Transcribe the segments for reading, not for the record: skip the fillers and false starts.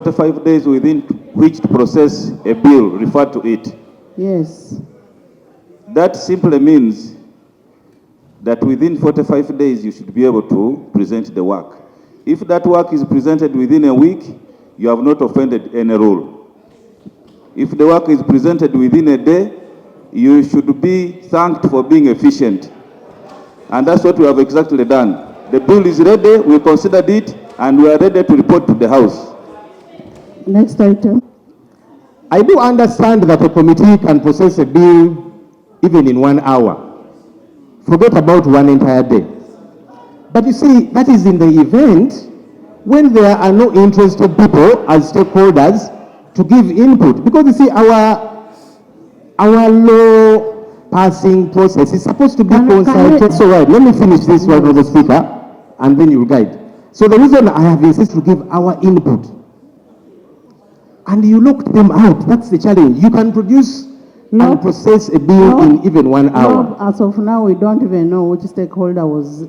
45 days within which to process a bill, refer to it. Yes. That simply means that within 45 days you should be able to present the work. If that work is presented within a week, you have not offended any rule. If the work is presented within a day, you should be thanked for being efficient. And that's what we have exactly done. The bill is ready, we considered it, and we are ready to report to the House. Next item. I do understand that a committee can process a bill even in 1 hour. Forget about one entire day. But you see, that is in the event when there are no interested people as stakeholders to give input. Because you see, our law passing process is supposed to be consulted. So right, let me finish this one, Honorable Speaker, and then you'll guide. So the reason I have insisted to give our input, and you looked them out. That's the challenge. You can produce and process a bill in even 1 hour. As of now, we don't even know which stakeholder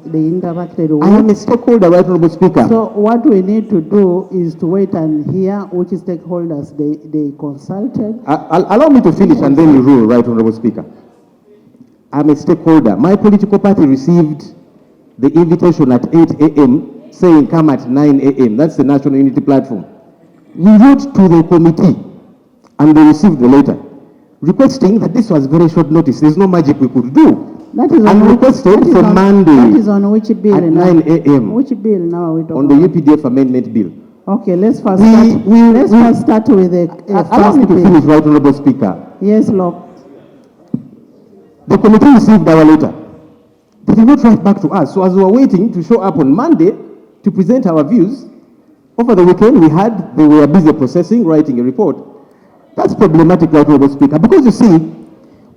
they interacted with. I am a stakeholder, right, Honorable Speaker. So what we need to do is to wait and hear which stakeholders they consulted. Allow me to finish and then you rule, right, Honorable Speaker. I'm a stakeholder. My political party received the invitation at 8 a.m. saying come at 9 a.m. That's the National Unity Platform. We wrote to the committee and they received the letter requesting that this was very short notice. There's no magic we could do. That is and requested for Monday that is on which bill at 9 a.m. Which bill now are we talking on the UPDF amendment bill. Okay, let's first start with the allow me to finish, right, Honorable Speaker. Yes, LoP. The committee received our letter. They did not write back to us. So as we were waiting to show up on Monday to present our views, over the weekend they were busy processing, writing a report. That's problematic, right, Honorable Speaker, because you see,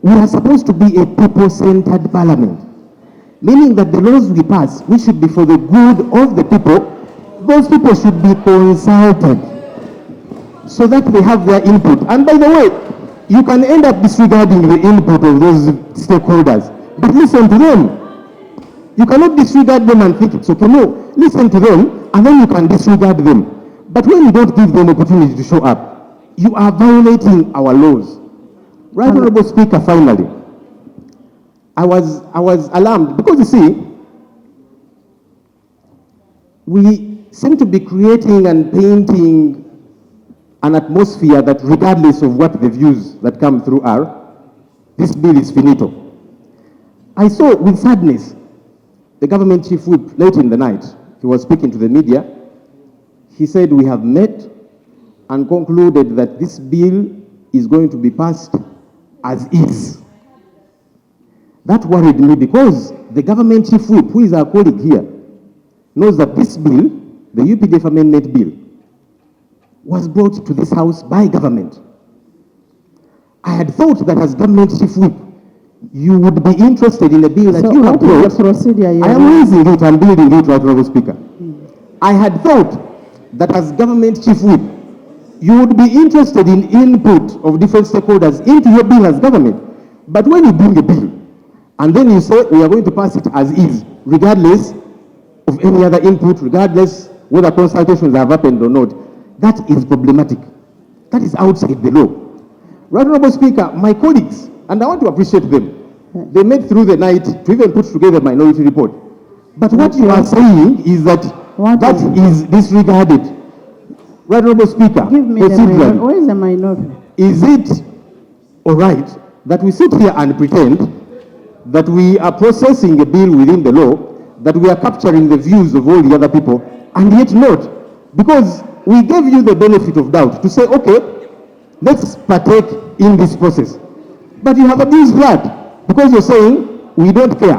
we are supposed to be a people-centered parliament, meaning that the laws we pass, which should be for the good of the people, those people should be consulted so that they have their input. And by the way, you can end up disregarding the input of those stakeholders, but listen to them. You cannot disregard them and think it's okay. No, listen to them, and then you can disregard them. But when you don't give them opportunity to show up, you are violating our laws. Right, Honorable Speaker, finally, I was alarmed because you see, we seem to be creating and painting an atmosphere that regardless of what the views that come through are, this bill is finito. I saw with sadness the government chief whip late in the night. He was speaking to the media. He said, we have met and concluded that this bill is going to be passed as is. That worried me because the government chief whip, who is our colleague here, knows that this bill, the UPDF amendment bill, was brought to this house by government. I had thought that as government chief whip, you would be interested in a bill that you have brought. I am raising it and building it, right, Honorable Speaker. I had thought that as government chief whip, you would be interested in input of different stakeholders into your bill as government. But when you bring a bill, and then you say, we are going to pass it as is, regardless of any other input, regardless whether consultations have happened or not, that is problematic. That is outside the law. Right, Honorable Speaker, my colleagues, and I want to appreciate them, they made through the night to even put together a minority report. But what you are saying is that that is disregarded. Right, Honorable Speaker, give me the where is the minority? Is it all right that we sit here and pretend that we are processing a bill within the law, that we are capturing the views of all the other people, and yet not? Because we gave you the benefit of doubt to say, okay, let's partake in this process. But you have abused that because you're saying we don't care.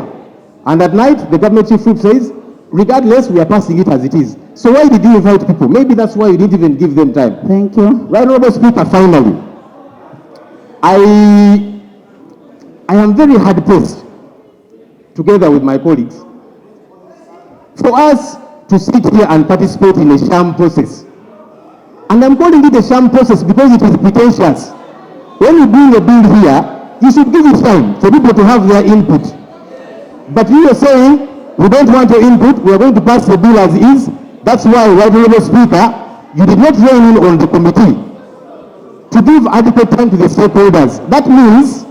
And at night, the government chief whip says, regardless, we are passing it as it is. So why did you invite people? Maybe that's why you didn't even give them time. Thank you. Right, Honorable Speaker, finally, I am very hard-pressed, together with my colleagues, for us to sit here and participate in a sham process. And I'm calling it a sham process because it is pretentious. When you bring a bill here, you should give it time for people to have their input. But you are saying, we don't want your input, we are going to pass the bill as is. That's why, right, Honorable Speaker, You did not rein in on the committee to give adequate time to the stakeholders. That means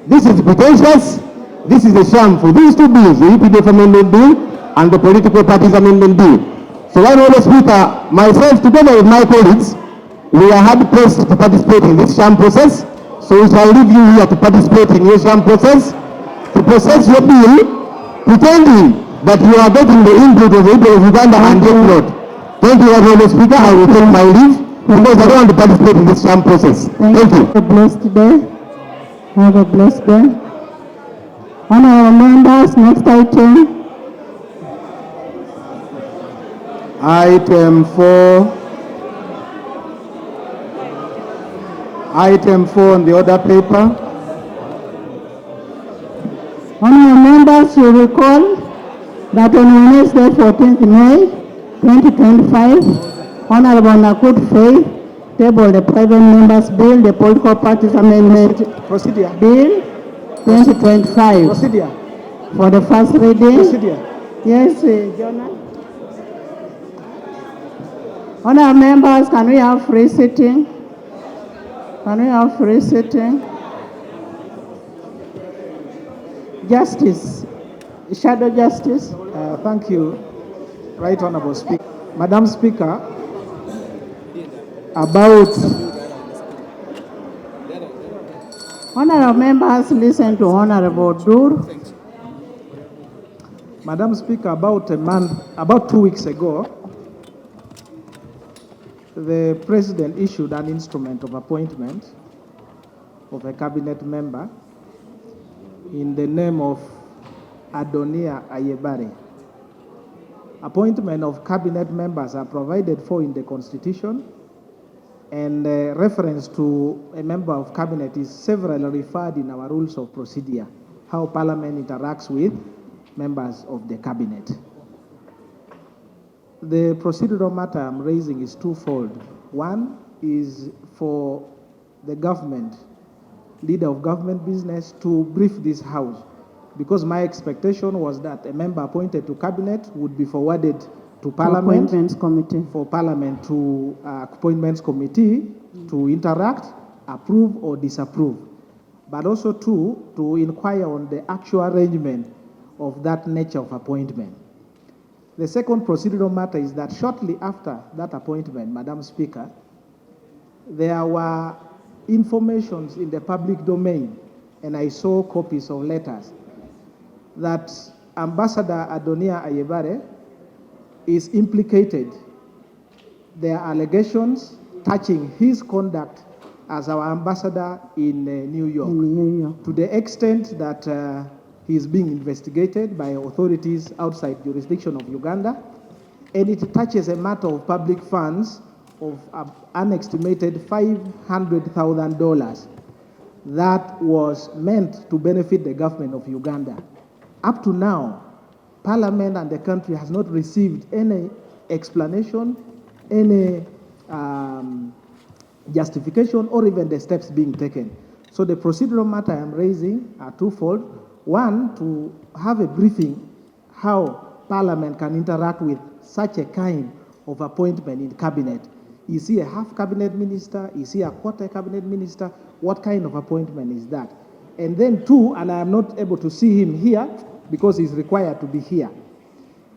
this is pretentious. This is a sham for these two bills, the UPDF Amendment Bill and the Political Parties Amendment Bill. So, Honourable Speaker, myself together with my colleagues, we are hard pressed to participate in this sham process. So we shall leave you here to participate in your sham process, to process your bill, pretending that you are getting the input of the people of Uganda and yet not. Thank you, Honourable Speaker. I will take my leave because I don't want to participate in this sham process. Thank you. Have a blessed day. Have a blessed day. Honourable members, next item. Item 4 on the order paper. Honourable members, you recall that on Wednesday, 14th May 2025, Honourable Nakut Faith tabled the private members' bill, the Political Parties Amendment Bill 2025 for the first reading. Yes, Jonah. Honourable members, can we have free sitting? Can we have free sitting? Justice, Shadow Justice. Thank you, Right Honourable Speaker. Madam Speaker, about Honourable members, listen to Honourable Dur. Madam Speaker, about 2 weeks ago, the President issued an instrument of appointment of a cabinet member in the name of Adonia Ayebare. Appointment of cabinet members are provided for in the Constitution, and reference to a member of cabinet is severally referred in our rules of procedure, how Parliament interacts with members of the cabinet. The procedural matter I'm raising is twofold. One is for the government, leader of government business, to brief this House, because my expectation was that a member appointed to cabinet would be forwarded to Parliament, Appointments Committee, for Parliament to Appointments Committee to interact, approve or disapprove, but also to inquire on the actual arrangement of that nature of appointment. The second procedural matter is that shortly after that appointment, Madam Speaker, there were informations in the public domain, and I saw copies of letters, that Ambassador Adonia Ayebare is implicated. There are allegations touching his conduct as our ambassador in New York, to the extent that he is being investigated by authorities outside jurisdiction of Uganda, and it touches a matter of public funds of an estimated $500,000 that was meant to benefit the government of Uganda. Up to now, Parliament and the country has not received any explanation, any justification, or even the steps being taken. So the procedural matter I'm raising are twofold. One, to have a briefing how Parliament can interact with such a kind of appointment in cabinet. Is he a half cabinet minister? Is he a quarter cabinet minister? What kind of appointment is that? And then two, and I am not able to see him here because he's required to be here.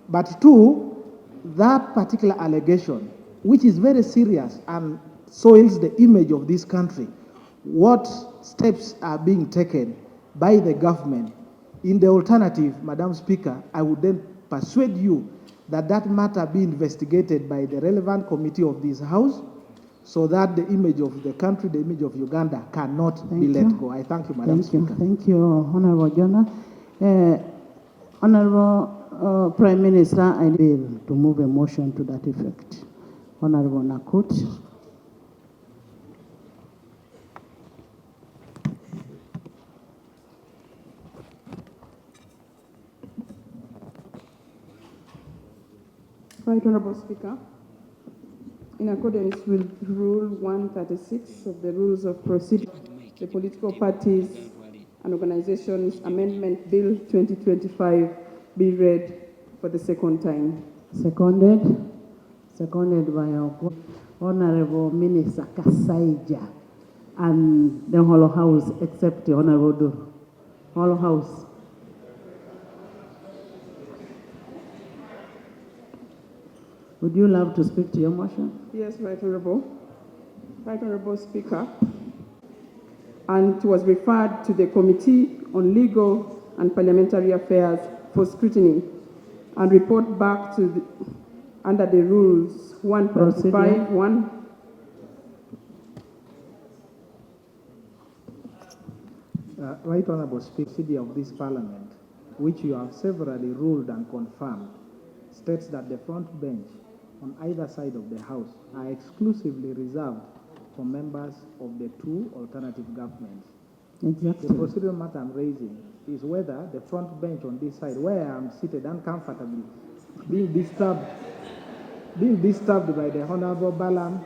But two, that particular allegation, which is very serious and soils the image of this country, what steps are being taken by the government? In the alternative, Madam Speaker, I would then persuade you that that matter be investigated by the relevant committee of this House, so that the image of the country, the image of Uganda, cannot be let go. I thank you, Madam Speaker. Thank you, Honourable Jonah. Honourable Prime Minister, I will to move a motion to that effect. Honourable Nakut. Right Honourable Speaker, in accordance with Rule 136 of the Rules of Procedure, the Political Parties and Organizations Amendment Bill 2025 be read for the second time. Seconded. Seconded by our Honorable Minister Kasaija, and the whole House except the Honorable Duru. Whole House. Would you love to speak to your motion? Yes, Right Honorable. Right Honorable Speaker. And it was referred to the Committee on Legal and Parliamentary Affairs for scrutiny and report back to under the rules 135(1). Right Honorable Speaker of this Parliament, which you have severally ruled and confirmed, states that the front bench on either side of the House are exclusively reserved for members of the two alternative governments. Exactly. The procedural matter I'm raising is whether the front bench on this side, where I'm seated uncomfortably, being disturbed by the Honorable Balam,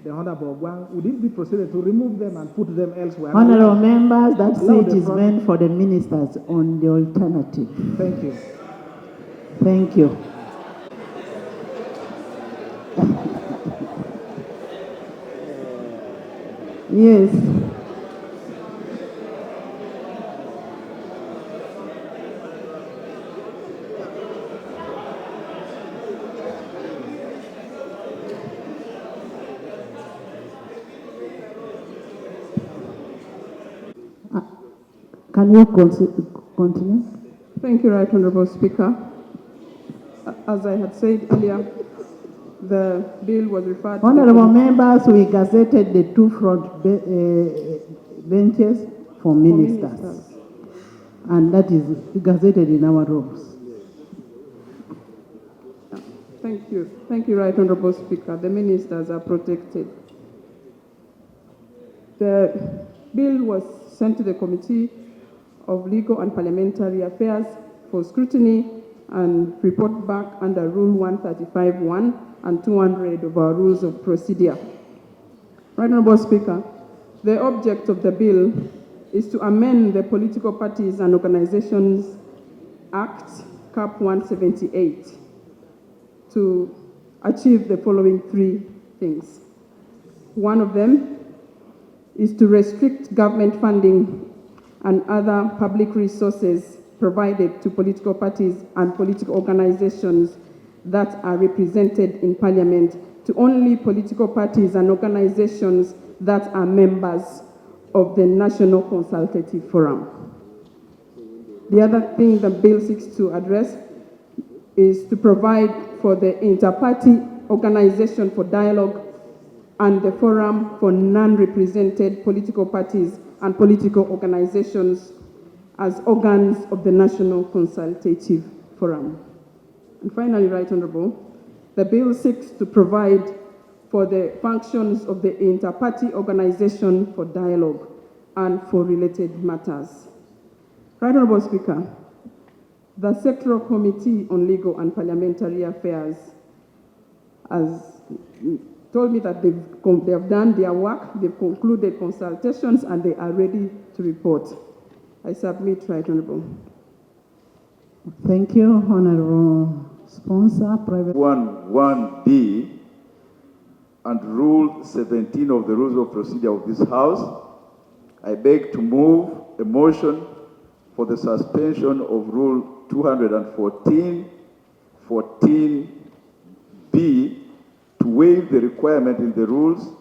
the Honorable Gwang, would it be proceeded to remove them and put them elsewhere? Honorable members, that allow seat is meant for the ministers on the alternative. Thank you. Thank you. Yes. Can you continue? Thank you, Right Honorable Speaker. As I had said earlier, the bill was referred to Honorable members, we gazetted the two front benches for ministers. And that is gazetted in our rooms. Thank you. Thank you, Right Honorable Speaker. The ministers are protected. The bill was sent to the Committee of Legal and Parliamentary Affairs for scrutiny and report back under Rule 135(1) and 200 of our Rules of Procedure. Right Honorable Speaker, the object of the bill is to amend the Political Parties and Organizations Act, Cap 178, to achieve the following three things. One of them is to restrict government funding and other public resources provided to political parties and political organizations that are represented in Parliament to only political parties and organizations that are members of the National Consultative Forum. The other thing the bill seeks to address is to provide for the inter-party organization for dialogue and the forum for non-represented political parties and political organizations as organs of the National Consultative Forum. And finally, Right Honorable, the bill seeks to provide for the functions of the inter-party organization for dialogue and for related matters. Right Honorable Speaker, the Sectoral Committee on Legal and Parliamentary Affairs has told me that they have done their work, they've concluded consultations, and they are ready to report. I submit, Right Honorable. Thank you, Honorable Sponsor. Private 1(1)(b) and Rule 17 of the Rules of Procedure of this House, I beg to move a motion for the suspension of Rule 214(14)(b) to waive the requirement in the rules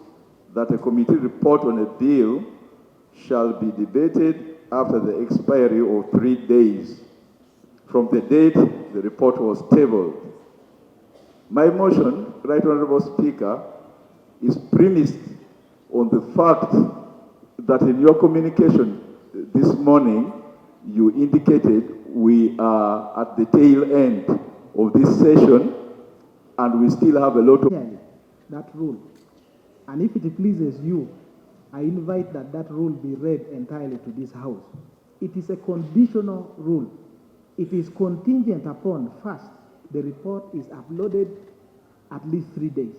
that a committee report on a bill shall be debated after the expiry of 3 days from the date the report was tabled. My motion, Right Honorable Speaker, is premised on the fact that in your communication this morning, you indicated we are at the tail end of this session and we still have a lot of... That rule. And if it pleases you, I invite that that rule be read entirely to this House. It is a conditional rule. It is contingent upon, first, the report is uploaded at least 3 days.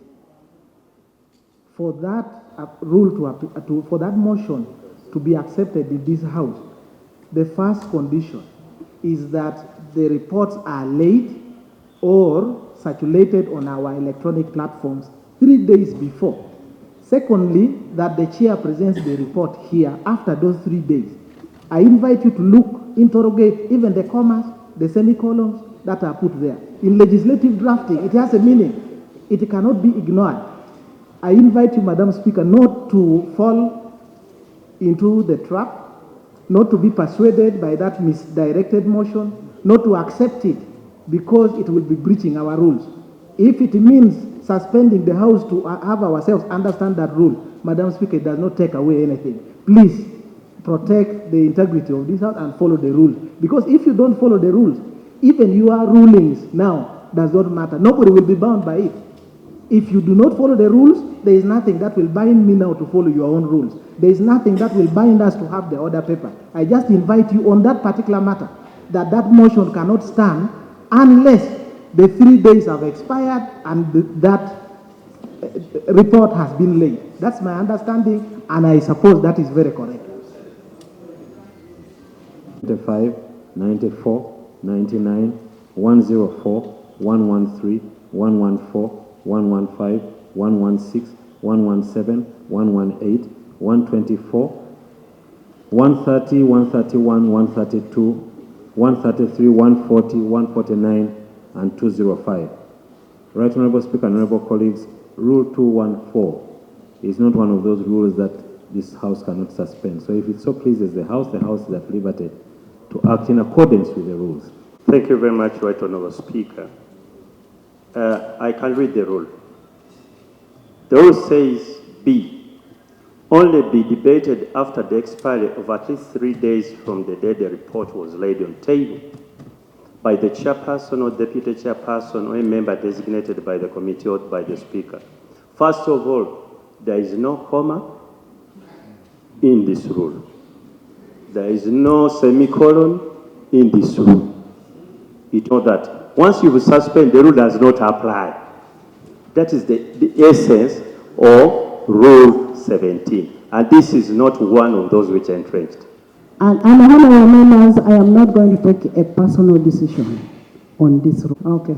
For that for that motion to be accepted in this House, the first condition is that the reports are late or circulated on our electronic platforms 3 days before. Secondly, that the chair presents the report here after those 3 days. I invite you to look, interrogate even the commas, the semicolons that are put there. In legislative drafting, it has a meaning. It cannot be ignored. I invite you, Madam Speaker, not to fall into the trap, not to be persuaded by that misdirected motion, not to accept it because it will be breaching our rules. If it means suspending the House to have ourselves understand that rule, Madam Speaker, it does not take away anything. Please protect the integrity of this House and follow the rules. Because if you don't follow the rules, even your rulings now does not matter. Nobody will be bound by it. If you do not follow the rules, there is nothing that will bind me now to follow your own rules. There is nothing that will bind us to have the order paper. I just invite you on that particular matter, that motion cannot stand unless the 3 days have expired and that report has been laid. That's my understanding, and I suppose that is very correct. 95, 94, 99, 104, 113, 114, 115, 116, 117, 118, 124, 130, 131, 132, 133, 140, 149, and 205. Right, Honorable Speaker and Honorable colleagues, Rule 214 is not one of those rules that this House cannot suspend. So if it so pleases the House is at liberty to act in accordance with the rules. Thank you very much, Right Honorable Speaker. I can read the rule. The rule says B, only be debated after the expiry of at least 3 days from the day the report was laid on table by the chairperson or deputy chairperson or a member designated by the committee or by the speaker. First of all, there is no comma in this rule. There is no semicolon in this rule. You know that once you suspend, the rule does not apply. That is the essence of Rule 17. And this is not one of those which are entrenched. And honorable members, I am not going to take a personal decision on this rule. Okay.